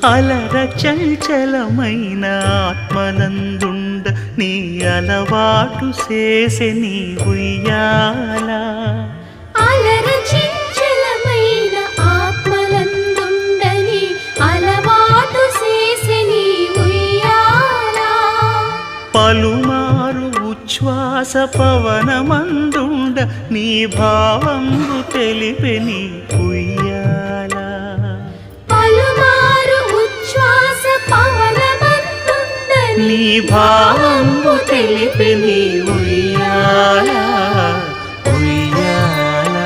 అలర చంచలమైన ఆత్మలందుండ నీ అలవాటు చేసే నీ ఉయ్యాల అలర చంచలమైన ఆత్మలందుండని అలవాటు చేసే నీ ఉయ్యాల పలుమారు ఉచ్ఛ్వాస పవనమందుండ నీ భావంబు తెలిపే నీ ఉయ్యాల పలుమారు ఉచ్ఛ్వాస పవనమందుండని నీ భావంబు తెలిపే నీ ఉయ్యాల ఉయ్యాల